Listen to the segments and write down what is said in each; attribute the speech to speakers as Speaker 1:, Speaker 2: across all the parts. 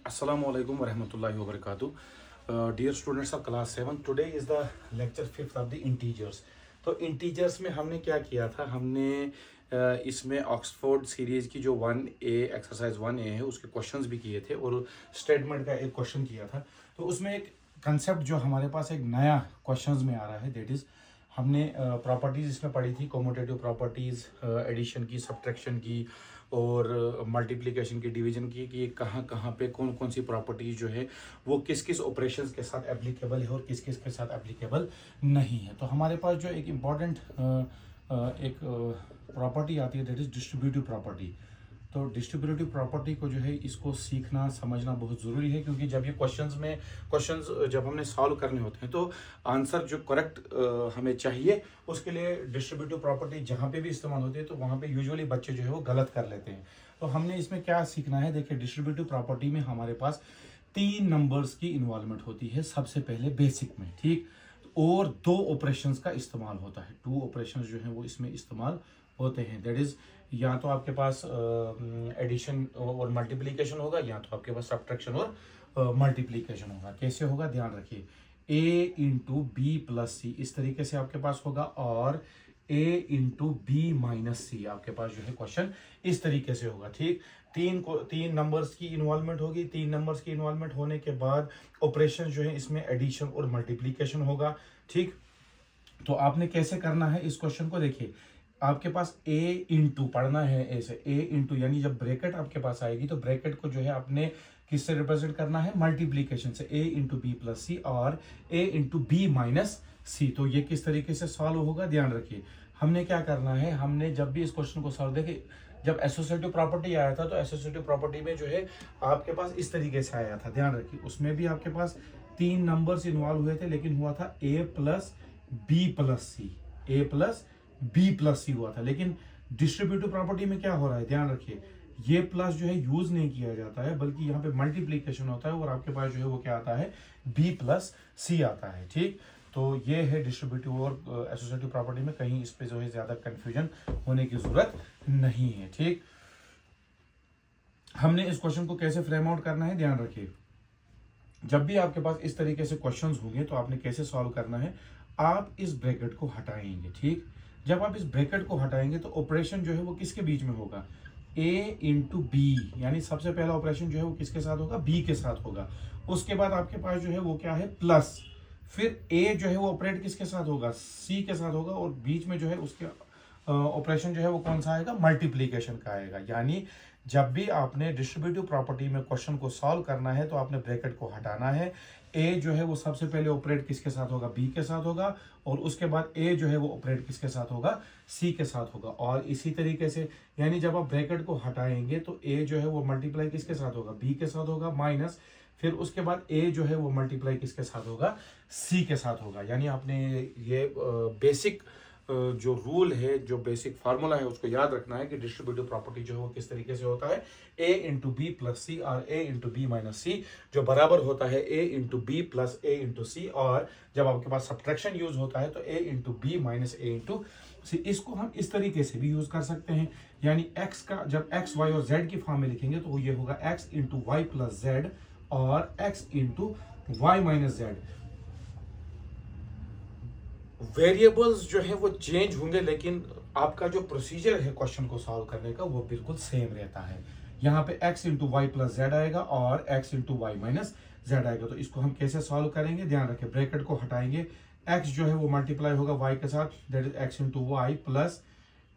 Speaker 1: Assalamualaikum warahmatullahi wabarakatuh. Dear students of class 7, today is the lecture 5th of the integers. तो integers में हमने क्या किया था, हमने इसमें ऑक्सफोर्ड सीरीज की जो 1A एक्सरसाइज 1A है उसके क्वेश्चंस भी किए थे और स्टेटमेंट का एक क्वेश्चन किया था। तो उसमें एक कंसेप्ट जो हमारे पास एक नया क्वेश्चंस में आ रहा है, दैट इज हमने प्रॉपर्टीज इसमें पढ़ी थी, कॉम्यूटेटिव प्रॉपर्टीज, एडिशन की, सब्ट्रैक्शन की और मल्टीप्लिकेशन की, डिवीजन की, कि कहाँ कहाँ पे कौन कौन सी प्रॉपर्टीज जो है वो किस किस ऑपरेशंस के साथ एप्लीकेबल है और किस किस के साथ एप्लीकेबल नहीं है। तो हमारे पास जो एक इम्पॉर्टेंट एक प्रॉपर्टी आती है, दैट इज डिस्ट्रीब्यूटिव प्रॉपर्टी। तो डिस्ट्रीब्यूटिव प्रॉपर्टी को जो है इसको सीखना समझना बहुत ज़रूरी है, क्योंकि जब ये क्वेश्चंस जब हमने सॉल्व करने होते हैं तो आंसर जो करेक्ट हमें चाहिए उसके लिए डिस्ट्रीब्यूटिव प्रॉपर्टी जहाँ पे भी इस्तेमाल होती है तो वहाँ पे यूजुअली बच्चे जो है वो गलत कर लेते हैं। तो हमने इसमें क्या सीखना है, देखिए डिस्ट्रीब्यूटिव प्रॉपर्टी में हमारे पास 3 नंबर्स की इन्वॉल्वमेंट होती है सबसे पहले बेसिक में, ठीक, और 2 ऑपरेशंस का इस्तेमाल होता है। 2 ऑपरेशंस जो हैं वो इसमें इस्तेमाल होते हैं, दैट इज या तो आपके पास एडिशन और मल्टीप्लिकेशन होगा, या तो आपके पास सब्ट्रैक्शन और मल्टीप्लिकेशन होगा। कैसे होगा ध्यान रखिए, a इंटू बी प्लस सी इस तरीके से आपके पास होगा, और a इंटू बी माइनस सी आपके पास जो है क्वेश्चन इस तरीके से होगा, ठीक। 3 नंबर्स की इन्वॉल्वमेंट होगी। 3 नंबर्स की इन्वॉल्वमेंट होने के बाद ऑपरेशन जो है इसमें एडिशन और मल्टीप्लिकेशन होगा, ठीक। तो आपने कैसे करना है इस क्वेश्चन को, देखिए आपके पास a इंटू पढ़ना है, ऐसे a इंटू, यानी जब ब्रैकेट आपके पास आएगी तो ब्रैकेट को जो है आपने किससे रिप्रेजेंट करना है, मल्टीप्लीकेशन से, a into B plus C और a इंटू बी माइनस सी। तो ये किस तरीके से सॉल्व होगा ध्यान रखिए। हमने क्या करना है, हमने जब भी इस क्वेश्चन को सॉल्व, देखिए जब एसोसिएटिव प्रॉपर्टी आया था तो एसोसिएटिव प्रॉपर्टी में जो है आपके पास इस तरीके से आया था, ध्यान रखिए। उसमें भी आपके पास 3 नंबर्स इन्वॉल्व हुए थे, लेकिन हुआ था a plus B plus C, a plus B plus C हुआ था। लेकिन डिस्ट्रीब्यूटिव प्रॉपर्टी में क्या हो रहा है, ध्यान रखिए, ये प्लस जो है यूज नहीं किया जाता है, बल्कि यहाँ पे मल्टीप्लीकेशन होता है और आपके पास जो है वो क्या आता है, बी प्लस सी आता है, ठीक। तो ये है डिस्ट्रीब्यूटिव और एसोसिएटिव प्रॉपर्टी में, कहीं इस पे जो है ज्यादा कंफ्यूजन होने की जरूरत नहीं है, ठीक। हमने इस क्वेश्चन को कैसे फ्रेम आउट करना है ध्यान रखिए। जब भी आपके पास इस तरीके से क्वेश्चंस होंगे तो आपने कैसे सॉल्व करना है, आप इस ब्रैकेट को हटाएंगे, ठीक। जब आप इस ब्रैकेट को हटाएंगे तो ऑपरेशन जो है वो किसके बीच में होगा, a इंटू बी, यानी सबसे पहला ऑपरेशन जो है वो किसके साथ होगा, b के साथ होगा। उसके बाद आपके पास जो है वो क्या है, प्लस, फिर a जो है वो ऑपरेट किसके साथ होगा, c के साथ होगा, और बीच में जो है उसके ऑपरेशन जो है वो कौन सा आएगा, मल्टीप्लीकेशन का आएगा। यानी जब भी आपने डिस्ट्रीब्यूटिव प्रॉपर्टी में क्वेश्चन को सॉल्व करना है तो आपने ब्रैकेट को हटाना है। a जो है वो सबसे पहले ऑपरेट किसके साथ होगा, b के साथ होगा, और उसके बाद a जो है वो ऑपरेट किसके साथ होगा, c के साथ होगा। और इसी तरीके से, यानी जब आप ब्रैकेट को हटाएंगे तो a जो है वो मल्टीप्लाई किसके साथ होगा, b के साथ होगा, माइनस, फिर उसके बाद a जो है वो मल्टीप्लाई किसके साथ होगा, c के साथ होगा। यानी आपने ये बेसिक जो रूल है, जो बेसिक फार्मूला है उसको याद रखना है कि डिस्ट्रीब्यूटिव प्रॉपर्टी जो है वो किस तरीके से होता है, a into B plus C और a into B minus C, जो बराबर होता है a into B plus a into C, और जब आपके पास सब्ट्रैक्शन यूज होता है तो a into B minus a into C. इसको हम इस तरीके से भी यूज कर सकते हैं, यानी x का जब x y और z की फॉर्म में लिखेंगे तो ये होगा x into Y plus Z और x into Y minus Z. Variables जो है वो चेंज होंगे, लेकिन आपका जो प्रोसीजर है क्वेश्चन को सॉल्व करने का वो बिल्कुल सेम रहता है। यहाँ पे x into Y plus Z आएगा और x into Y minus Z आएगा। तो इसको हम कैसे सॉल्व करेंगे, ध्यान रखें, ब्रैकेट को हटाएंगे, x जो है वो मल्टीप्लाई होगा y के साथ, that is x into Y plus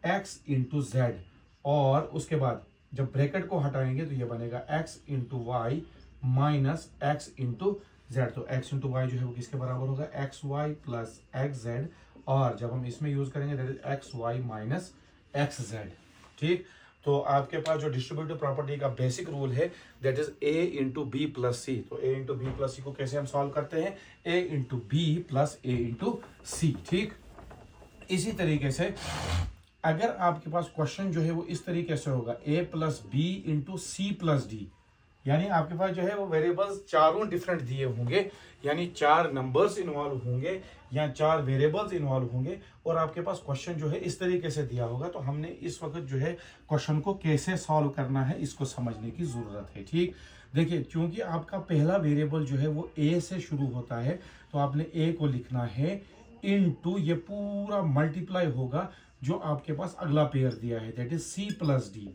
Speaker 1: x into Z, और उसके बाद जब ब्रैकेट को हटाएंगे तो ये बनेगा x into Y minus x into z। तो x इंटू वाई जो है वो किसके बराबर होगा, X Y plus X Z, और जब हम इसमें यूज करेंगे that is X Y minus X Z, ठीक। तो आपके पास जो डिस्ट्रीब्यूटिव प्रॉपर्टी का बेसिक रूल है that is a into B plus C. तो a into B plus C को कैसे हम सॉल्व करते हैं, a into B plus a into सी, ठीक। इसी तरीके से अगर आपके पास क्वेश्चन जो है वो इस तरीके से होगा, a plus B into C plus D, यानी आपके पास जो है वो वेरिएबल्स चारों डिफरेंट दिए होंगे, यानी 4 नंबर्स इन्वॉल्व होंगे या 4 वेरिएबल्स इन्वॉल्व होंगे, और आपके पास क्वेश्चन जो है इस तरीके से दिया होगा। तो हमने इस वक्त जो है क्वेश्चन को कैसे सॉल्व करना है इसको समझने की जरूरत है, ठीक। देखिए क्योंकि आपका पहला वेरिएबल जो है वो ए से शुरू होता है, तो आपने ए को लिखना है इनटू ये पूरा मल्टीप्लाई होगा जो आपके पास अगला पेयर दिया है, that is C plus D,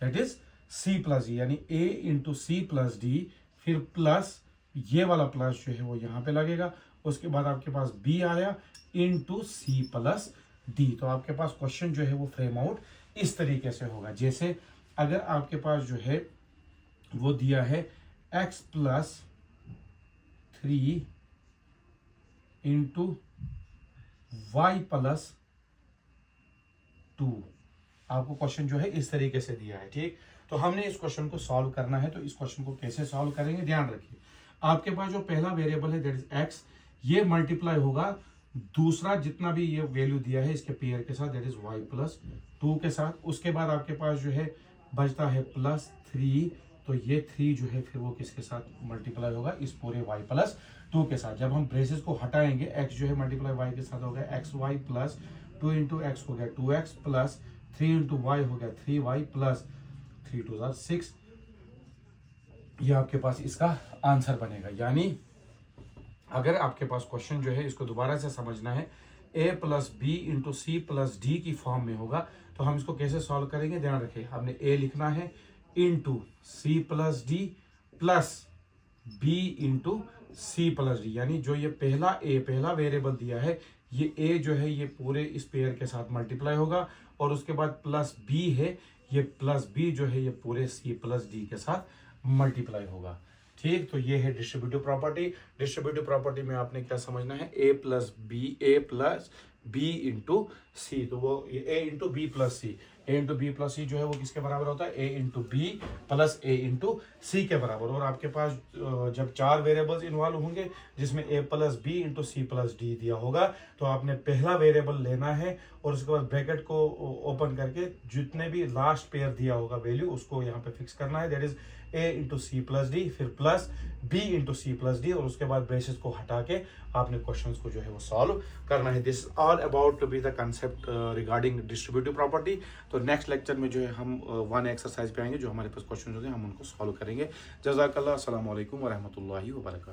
Speaker 1: that is C plus D, यानी A into C plus D, फिर प्लस ये वाला प्लस जो है वो यहाँ पे लगेगा, उसके बाद आपके पास बी आया इंटू सी प्लस डी। तो आपके पास क्वेश्चन जो है वो फ्रेम आउट इस तरीके से होगा, जैसे अगर आपके पास जो है वो दिया है x plus 3 into Y plus 2, आपको क्वेश्चन जो है इस तरीके से दिया है, ठीक। तो हमने इस क्वेश्चन को सॉल्व करना है, तो इस क्वेश्चन को कैसे सॉल्व करेंगे, ध्यान रखिए। आपके पास जो पहला वेरिएबल है दैट इज x, ये मल्टीप्लाई होगा दूसरा जितना भी ये वैल्यू दिया है इसके पेयर के साथ, दैट इज y प्लस 2 के साथ। उसके बाद आपके पास जो है बचता है प्लस 3, तो ये 3 जो है फिर वो किसके साथ मल्टीप्लाई होगा, इस पूरे y प्लस 2 के साथ। जब हम ब्रेसेस को हटाएंगे x जो है मल्टीप्लाई y के साथ हो गया xy प्लस 2 इंटू एक्स हो गया 2x प्लस 3 इंटू वाई हो गया 3y प्लस 3 2 6, ये आपके पास इसका आंसर बनेगा। यानी अगर आपके पास क्वेश्चन जो है इसको दोबारा से समझना है, a plus B into C plus D की फॉर्म में होगा, तो हम इसको कैसे सॉल्व करेंगे, ध्यान रखें। हमने a लिखना है into C plus D plus B into C plus D, यानी जो ये पहला वेरिएबल दिया है ये a जो है ये पूरे इस पेयर के साथ मल्टीप्लाई होगा, और उसके बाद प्लस b है, ये प्लस b जो है ये पूरे c प्लस डी के साथ मल्टीप्लाई होगा, ठीक। तो ये है डिस्ट्रीब्यूटिव प्रॉपर्टी। डिस्ट्रीब्यूटिव प्रॉपर्टी में आपने क्या समझना है, a plus B into C, तो वो a into B plus C, a into B plus C जो है वो किसके बराबर होता है, a into B plus a into C के बराबर। और आपके पास जब 4 वेरिएबल्स इन्वॉल्व होंगे जिसमें a plus B into C plus D दिया होगा, तो आपने पहला वेरिएबल लेना है और उसके बाद ब्रैकेट को ओपन करके जितने भी लास्ट पेयर दिया होगा वैल्यू उसको यहाँ पे फिक्स करना है, that is a into C plus D, फिर plus b into C plus D, और उसके बाद ब्रेसेस को हटा के आपने क्वेश्चंस को जो है वो सॉल्व करना है। This all about to be the concept regarding distributive property. तो नेक्स्ट लेक्चर में जो है हम 1 एक्सरसाइज पे आएंगे, जो हमारे पास क्वेश्चन होंगे हम उनको सॉल्व करेंगे। जज़ाकल्लाह, अस्सलाम वालेकुम व रहमतुल्लाहि व बरकातहू।